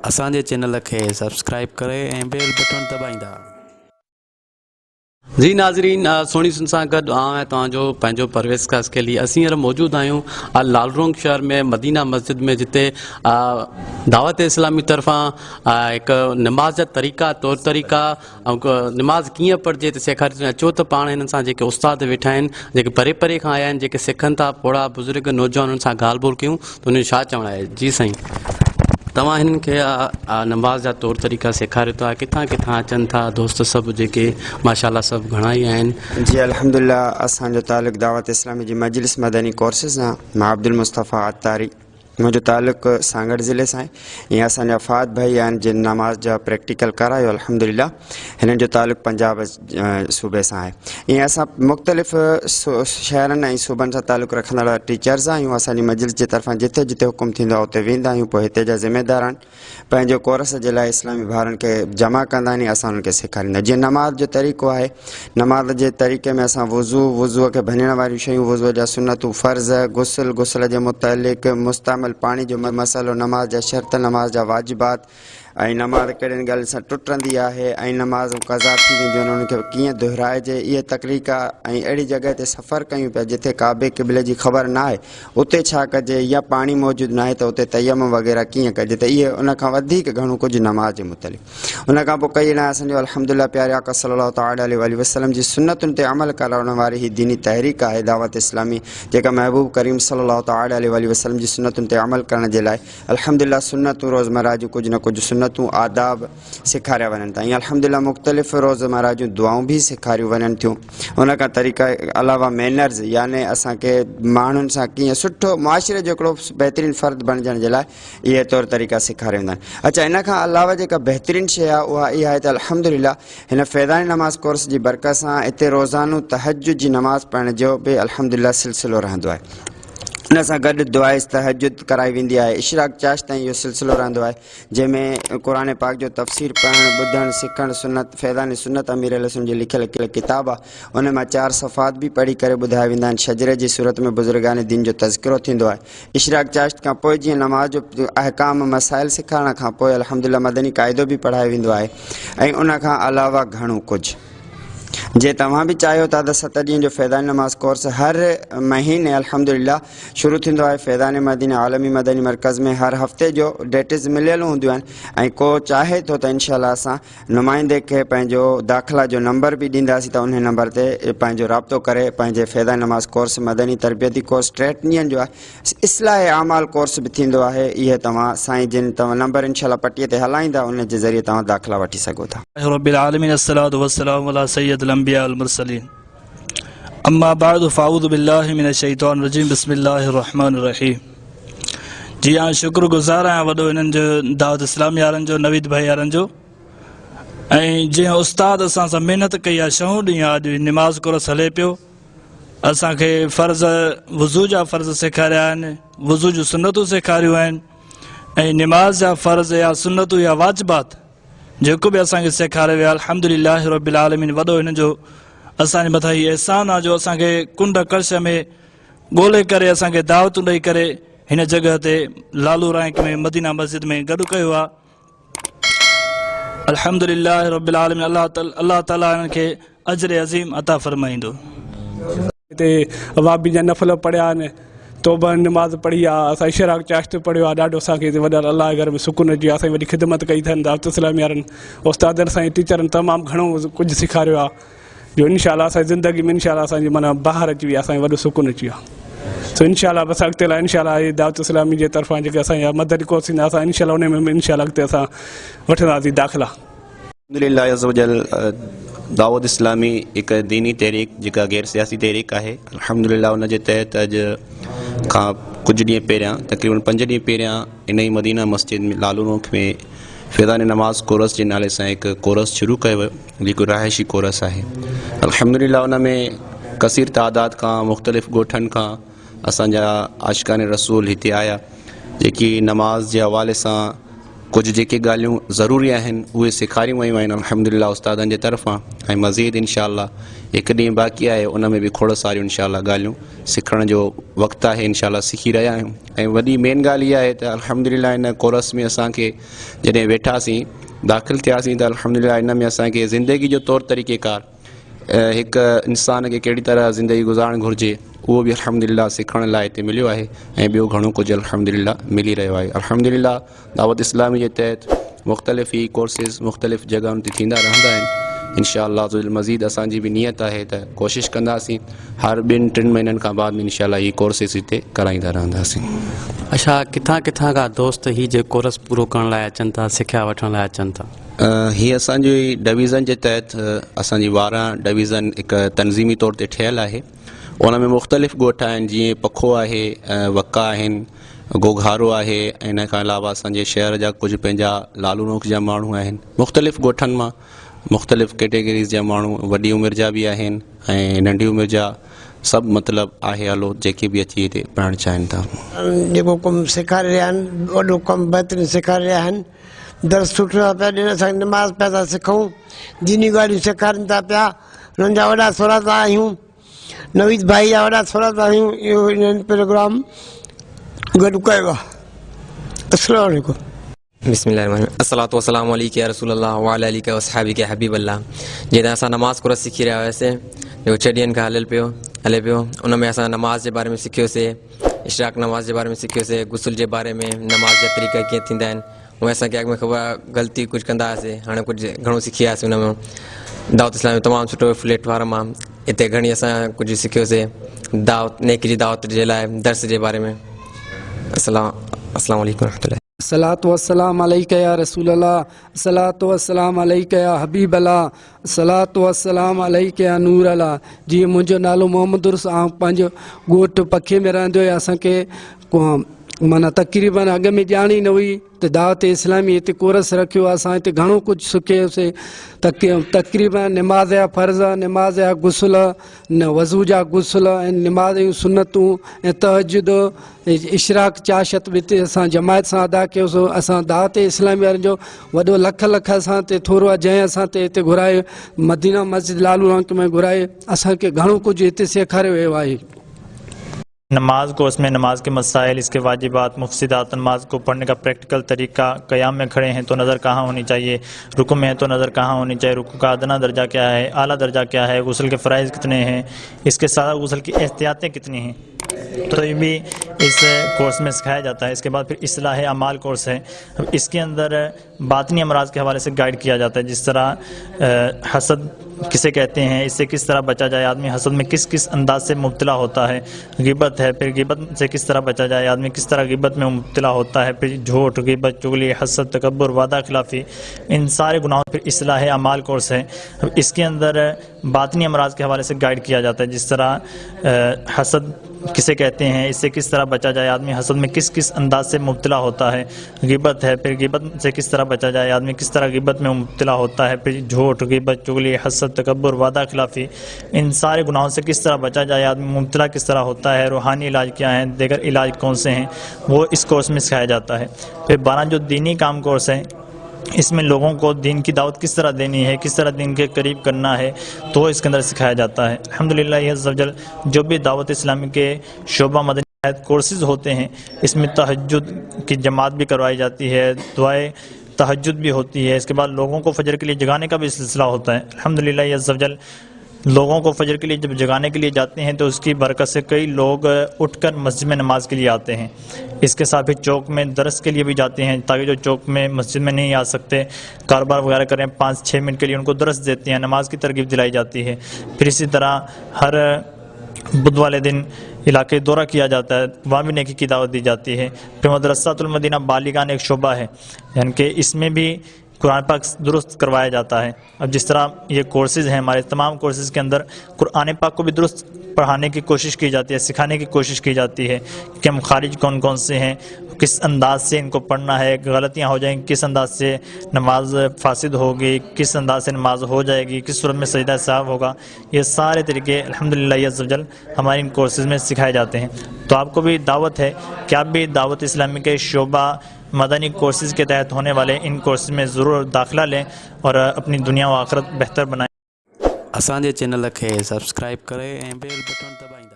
असांजे चैनल खे सब्सक्राइब करे ऐं बेल बटन दबाईंदा। जी नाज़रीन, सोनी सुन सां गॾु आउं ऐं तव्हांजो पंहिंजो परवेज़ कासकेली असीं हींअर मौजूदु आहियूं लालरोंग शहर में मदीना मस्जिद में, जिते दावत इस्लामी तरफ़ां हिकु निमाज़ जा तरीक़ा तौर तरीक़ा ऐं निमाज़ कीअं पढ़िजे त सेखारे अचो त पाण हिननि सां जेके उस्ताद वेठा आहिनि, जेके परे परे खां आया आहिनि, जेके सिखनि था, पोड़ा बुज़ुर्ग नौजवान, उन्हनि सां ॻाल्हि ॿोल कयूं त उन्हनि छा चवणु आहे। जी साईं, तव्हां हिननि खे नमाज़ जा तौर तरीक़ा सेखारियो था, किथां किथां अचनि था दोस्त सभु जेके माशाल्लाह सभु घणा ई आहिनि? जी अल्हम्दुलिल्लाह, असांजो तालुक़ दावत इस्लामी जी मजलिस मदनी कोर्सिस सां। मां अब्दुल मुस्तफ़ा अत्तारी, मुंहिंजो तालुक़ सांगड़ ज़िले सां आहे। ईअं असांजा फ़ात भाई आहिनि जिन नमाज़ जा प्रैक्टिकल करायो अल्हम्दुलिल्लाह। हिननि जो तालुक़ पंजाब सूबे सां आहे। ईअं असां मुख़्तलिफ़ शहरनि ऐं सूबनि सां तालुक़ रखंदड़ टीचर्स आहियूं। असांजी मजलिस जे तरफ़ां जिते जिते हुकुम थींदो आहे उते वेंदा आहियूं। पोइ हिते जा ज़िमेदार आहिनि, पंहिंजो कोर्स जे लाइ इस्लामी भाउरनि खे जमा कंदा आहिनि, असां उन्हनि खे सेखारींदा। जीअं नमाज़ जो तरीक़ो आहे, नमाज़ जे तरीक़े में असां वुज़ूअ खे भञण वारियूं शयूं, वुज़ूअ जा सुनतूं, फ़र्ज़, गुस्ल जे मुतअलिक़ मुस्तामिल पाणी जो मसइलो, नमाज़ जा शर्त, नमाज़ जा वाजिबात, ऐं नमाज़ कहिड़ियुनि ॻाल्हियुनि सां टुटंदी आहे ऐं नमाज़ क़ज़ा थी वेंदियूं आहिनि, उन्हनि खे कीअं दुहिराइजे, इहे तकरीक़ा। ऐं अहिड़ी जॻह ते सफ़र कयूं पिया जिथे काबे क़िबले जी ख़बर न आहे, उते छा कजे, या पाणी मौजूदु न आहे त उते तयम्मुम वग़ैरह कीअं कजे, त इहे उनखां वधीक घणो कुझु नमाज़ जे मुतलिक़। उनखां पोइ कई न असांजो अल्हम्दुलिल्लाह प्यारे आका सल्लल्लाहु तआला अलैहि वसल्लम जी सुन्नतुनि ते अमल करण वारी ही दीनी तहरीक आहे दावत इस्लामी, जेका महबूब करीम सल्लल्लाहु तआला अलैहि वसल्लम जी सुन्नतुनि ते अमल करण जे लाइ अल्हम्दुलिल्लाह सुन्नतूं रोज़मर्रा जूं कुझु न कुझु सुन्नतूं आदाब सेखारिया वञनि था। ईअं अल्हम्दुलिल्लाह मुख़्तलिफ़ रोज़मर्रा जूं दुआऊं बि सेखारियूं वञनि थियूं। उनखां तरीक़ा अलावा मैनर्स, याने असांखे माण्हुनि सां कीअं सुठो मुआशिरे जो हिकिड़ो बहितरीनु फ़र्द बणिजण जे लाइ इहे तौर तरीक़ा सेखारिया वेंदा आहिनि। अच्छा, इन खां अलावा जेका बहितरीनु शइ आहे उहा इहा आहे त अल्हम्दुलिल्लाह हिन फ़ैज़ानी नमाज़ कोर्स जी बरकत सां हिते रोज़ानो तहज्जुद जी नमाज़ पढ़ण जो बि अल्हम्दुलिल्लाह सिलसिलो रहंदो आहे। उन सां गॾु दुआए तहज्जुद कराई वेंदी आहे। इशराक चाश ताईं इहो सिलसिलो रहंदो आहे, जंहिंमें क़ुर पाक जो तफ़सीर पढ़णु, ॿुधणु, सिखणु, सुन्नत फ़ैज़ानी सुन्नत अमीर अलैहि जी लिखियलु किताब आहे, उन मां 4 सफ़ात बि पढ़ी करे ॿुधाया वेंदा आहिनि। शजरे जी सूरत में बुज़ुर्गान दीन जो तज़किरो थींदो आहे। इशराक चाश खां पोइ जीअं नमाज़ जो अहकाम मसाइल सेखारण खां पोइ अल्हम्दुलिल्लाह मदनी क़ाइदो बि पढ़ायो वेंदो आहे। ऐं उन खां अलावा घणो कुझु जे तव्हां बि चाहियो था त 7 ॾींहंनि जो फ़ैज़ानी नमाज़ कोर्स हर महीने अल्हम्दुलिल्लाह शुरू थींदो आहे। फ़ैज़ानी मदीना आलमी मदनी मरकज़ में हर हफ़्ते जो डेटिस मिलियलु हूंदियूं आहिनि, ऐं को चाहे थो त इंशाअल्लाह असां नुमाइंदे खे पंहिंजो दाख़िला जो नंबर बि ॾींदासीं, त उन नंबर ते पंहिंजो राब्तो करे पंहिंजे फ़ैज़ानी नमाज़ कोर्स, मदनी तरबियती कोर्स 3 ॾींहंनि जो आहे। इस्लाह आमाल कोर्स बि थींदो आहे। इहे तव्हां साईं जिन तव्हां नंबर इंशाअल्लाह पटीअ ते हलाईंदा, उन जे ज़रिए तव्हां दाख़िला वठी सघो था। रब्बिल आलमीन, अस्सलातु वस्सलामु अला सय्यदिल अंबिया वल मुरसलीन, अम्मा बाद, फ़अऊज़ु बिल्लाहि मिनश शैतानिर रजीम, बिस्मिल्लाहिर रहमानिर रहीम। जी हाँ, शुक्रगुज़ार आहियां वॾो हिननि जो, दावत इस्लामी वारनि जो, नवीद भाई वारनि जो। ऐं जीअं उस्ताद असां सां महिनत कई आहे, 6 ॾींहं अॼु निमाज़ कोर्स हले पियो। असांखे फ़र्ज़, वुज़ू जा फ़र्ज़ सेखारिया आहिनि, वुज़ू जूं सुन्नतूं सेखारियूं आहिनि, ऐं निमाज़ जा फ़र्ज़ या सुन्नतूं या वाजिबात जेको बि असांखे सेखारे वियो आहे। अल्हम्दुलिल्लाह रब्बिल आलमीन, वॾो हिन जो असांजे मथां इहो अहसान आहे जो असांखे कुंड कर्श में ॻोल्हे करे असांखे दावतूं ॾेई करे हिन जॻह ते लालू रैंक में मदीना मस्जिद में गॾु कयो आहे। अल्हम्दुलिल्लाह रब्बिल आलमीन, अल्लाह ताला हिननि खे अजर अज़ीम अता फ़रमाईंदो। हिते वाबी जा नफ़ल पढ़िया आहिनि, तौबा नमाज़ पढ़ी आहे, असां इशराक चाश्त पढ़ियो आहे। ॾाढो असांखे वॾा अलाह घर में सुकून अची वियो। असांजी वॾी ख़िदमत कई अथनि दावत इस्लामी वारनि, उस्तादनि सां टीचरनि तमामु घणो कुझु सेखारियो आहे, जो इंशाअल्लाह असांजी ज़िंदगी में इंशाअल्लाह असांजी माना ॿाहिरि अची विया, असांखे वॾो सुकून अची वियो आहे। सो इंशाअल्लाह बसि अॻिते लाइ इंशाअल्लाह इहे दावत इस्लामी जे तरफ़ां जेके असांजा मदनी कोर्स ईंदा, असां इंशाअल्लाह उन में इंशाअल्लाह अॻिते असां वठंदासीं दाख़िला। अल्हम्दुलिल्लाह अज़्ज़ वजल, दावत इस्लामी हिकु दीनी तहरीक जेका गैर सियासी तहरीक आहे। अल्हम्दुलिल्लाह उन जे तहत अॼु खां कुझु ॾींहं पहिरियां, तक़रीबन 5 ॾींहं पहिरियां, इन ई मदीना मस्जिद में लालूरोंग में फ़ैज़ानी नमाज़ कोर्स जे नाले सां हिकु कोर्स शुरू कयो वियो, जेको रहाइशी कोर्स आहे। अल्हम्दुलिल्लाह उन में कसीर तादाद खां मुख़्तलिफ़ ॻोठनि खां असांजा आशिक़ान रसूल हिते आया, जेकी नमाज़ जे हवाले सां कुझु जेके ॻाल्हियूं ज़रूरी आहिनि उहे सेखारियूं वयूं आहिनि अल्हम्दुलिल्लाह उस्तादनि जे तरफ़ां ऐं मज़ीद इनशाअल्लाह हिकु ॾींहुं बाक़ी आहे उन में बि खोड़ सारियूं इनशाअल्लाह ॻाल्हियूं सिखण जो वक़्तु आहे इनशाअल्लाह सिखी रहिया आहियूं ऐं वॾी मेन ॻाल्हि इहा आहे त अल्हम्दुलिल्लाह इन कोर्स में असांखे जॾहिं वेठासीं दाख़िल थियासीं त अल्हम्दुलिल्लाह इन में असांखे ज़िंदगी जो तौर तरीक़ेकार हिकु इंसान खे कहिड़ी तरह ज़िंदगी गुज़ारणु घुरिजे उहो बि अल्हम्दुलिल्लाह सिखण लाइ हिते मिलियो आहे ऐं ॿियो घणो कुझु अल्हम्दुलिल्लाह मिली रहियो आहे अल्हम्दुलिल्लाह दावत इस्लामी जे तहत मुख़्तलिफ़ ई कोर्सिस मुख़्तलिफ़ जॻहियुनि ते थींदा रहंदा आहिनि इंशाअल्लाह मज़ीद असांजी बि नियत आहे त कोशिशि कंदासीं हर 2-3 महीननि खां बाद में इंशाअल्लाह ही कोर्सिस हिते कराईंदा रहंदासीं। अच्छा किथां किथां खां दोस्त ही जे कोर्स पूरो करण लाइ अचनि था सिख्या वठण लाइ अचनि था? हीअ असांजी डिवीज़न जे तहत असांजी 12 डिवीज़न हिकु तनज़ीमी तौर ते ठहियलु आहे उन में मुख़्तलिफ़ ॻोठ आहिनि जीअं पखो आहे वक्का आहिनि गोघारो आहे ऐं इन खां अलावा असांजे शहर जा कुझु पंहिंजा लालूनोक जा माण्हू आहिनि मुख़्तलिफ़ ॻोठनि मां मुख़्तलिफ़ कैटेगरीज़ जा माण्हू वॾी उमिरि जा बि आहिनि ऐं नंढी उमिरि जा सभु मतिलबु आहे हलो जेके बि अची हिते पढ़णु चाहिनि था। जेको कमु सेखारे रहिया आहिनि वॾो कमु बहितरीनु सेखारे रहिया आहिनि दर्स सुठो था पिया ॾियनि असां नमाज़ पिया था सिखूं दीनी ॻाल्हियूं सेखारनि था पिया हुननि जा वॾा थोरा था आहियूं नवीद भाई जा वॾा थोरा था आहियूं इहो इन्हनि प्रोग्राम गॾु कयो आहे। अस्सलाम वालेकुम। बिस्मिल्लाहिर्रहमानिर्रहीम अस्सलातु वस्सलामु अलैका या रसूलल्लाह व अला आलिका व असहाबिका या हबीबल्लाह। जेॾा असां नमाज़ कोर्स सिखी रहिया हुआसीं जेको 6 ॾींहंनि खां हले पियो उन में असां नमाज़ जे बारे में सिखियोसीं इशराक नमाज़ जे बारे में सिखियोसीं गुस्ल जे बारे में नमाज़ जा तरीक़ा कीअं थींदा आहिनि उहे असांखे अॻु में ख़बर ग़लती कुझु कंदा हुआसीं हाणे कुझु घणो सिखी वियासीं उन में दावत इस्लामी तमामु सुठो प्लेटफॉर्म आहे हिते घणी असां कुझु सिखियोसीं दावत नेकी जी दावत जे लाइ दर्स जे बारे में। अस्सलाम वालेकुम रहमतुल्लाह। सलातु वस्सलाम अलैका या रसूल अल्लाह सलातु वस्सलाम अलैका या हबीब अल्लाह सलातु वस्सलाम अलैका या नूर अल्लाह। जीअं मुंहिंजो नालो मोहम्मद उर्स ऐं पंहिंजो ॻोठु पखे में रहंदो हुयो असांखे माना तक़रीबन अॻ में ॼाण ई न हुई त दावत इस्लामी हिते कोर्स रखियो असां हिते घणो कुझु सिखियोसीं तक़रीबन निमाज़ जा फ़र्ज़ निमाज़ जा गुस्ल वज़ू जा गुस्ल ऐं निमाज़ जूं सुनतूं ऐं तहजुद इशराक चाशत बि हिते असां जमायत सां अदा कयोसीं असां दावत इस्लामी वारनि जो वॾो लख असां ते थोरो आहे जंहिं असां ते हिते घुराए मदीना मस्जिद लालू रंग में घुराए असांखे घणो कुझु हिते सेखारियो वियो आहे। नमाज कोर्स में नमाज के मसाइल इसके वाजिबात मुफसिदात नमाज को पढ़ने का प्रैक्टिकल तरीका क़याम में खड़े हैं तो नज़र कहाँ होनी चाहिए रुकू में है तो नज़र कहाँ होनी चाहिए रुकू का अदना दर्जा क्या है आला दर्जा क्या है गुस्ल के फ़राइज़ कितने हैं इसके साथ गुस्ल की एहतियातें कितनी हैं तो ये भी इस कोर्स में सिखाया जाता है। इसके बाद फिर इस्लाह अमाल कोर्स है इसके अंदर बातनी अमराज के हवाले से गाइड किया जाता है जिस तरह हसद किसे कहते हैं इससे किस तरह बचा जाए आदमी हसद में किस किस अंदाज से मुब्तला होता है गिबत है फिर गिबत से किस तरह बचा जाए आदमी किस तरह गिबत में मुब्तला होता है फिर झूठ गिबत चुगली हसद तकब्बुर वादा खिलाफी इन सारे गुनाहों फिर इस्लाह अमाल कोर्स है इसके अंदर बातनी अमराज के हवाले से गाइड किया जाता है जिस तरह हसद किसे कहते हैं इससे किस तरह बचा जाए आदमी हसद में किस किस अंदाज से मुब्तला होता है गिबत है फिर गिबत से किस तरह बचा जाए आदमी किस तरह गिबत में मुब्तला होता है फिर झूठ गिबत चुगली हसद तकब्बुर वादा खिलाफी इन सारे गुनाहों से किस तरह बचा जाए आदमी मुब्तला किस तरह होता है रूहानी इलाज क्या है दीगर इलाज कौन से हैं वो इस कोर्स में सिखाया जाता है। फिर 12 जो दीनी काम कोर्स है इसमें लोगों को दीन की दावत किस तरह देनी है किस तरह दीन के करीब करना है तो इसके अंदर सिखाया जाता है। अल्हम्दुलिल्लाह जो भी दावत इस्लामी के शोबा मदनी कोर्सेज होते हैं इसमें तहज्जुद की जमात भी करवाई जाती है दुआए तहज्जुद भी होती है इसके बाद लोगों को फजर के लिए जगाने का भी सिलसिला होता है। अल्हम्दुलिल्लाह लोगों को फजर के लिए जब जगाने के लिए जाते हैं तो उसकी बरकत से कई लोग उठकर मस्जिद में नमाज के लिए आते हैं। इसके साथ ही चौक में दरस के लिए भी जाते हैं ताकि जो चौक में मस्जिद में नहीं आ सकते कारोबार वगैरह करें 5-6 मिनट के लिए उनको दरस देते हैं नमाज की तरगीब दिलाई जाती है। फिर इसी तरह हर बुध वाले दिन इलाके दौरा किया जाता है वहाँ भी नेकी की दावत दी जाती है। फिर मदरसातुल मदीना बालिगान एक शोबा है यानी कि इसमें भी कुरान पाक दुरुस्त करवाया जाता है। अब जिस तरह ये कोर्सेज़ हैं हमारे तमाम कोर्सेज़ के अंदर कुरान पाक को भी दुरुस्त पढ़ाने की कोशिश की जाती है सिखाने की कोशिश की जाती है कि हम खारिज कौन कौन से हैं کس انداز سے ان کو پڑھنا ہے، غلطیاں ہو جائیں گی کس انداز سے نماز فاسد ہوگی، کس انداز سے نماز ہو جائے گی، کس صورت میں سجدہ صاحب ہوگا، یہ سارے طریقے الحمدللہ عز وجل ہمارے ان کورسز میں سکھائے جاتے ہیں۔ تو آپ کو بھی دعوت ہے کہ آپ بھی دعوت اسلامی کے شعبہ مدنی کورسز کے تحت ہونے والے ان کورسز میں ضرور داخلہ لیں اور اپنی دنیا و آخرت بہتر بنائیں۔ असांजे चैनल खे सब्सक्राइब करे ऐं बेल बटन दॿाईंदा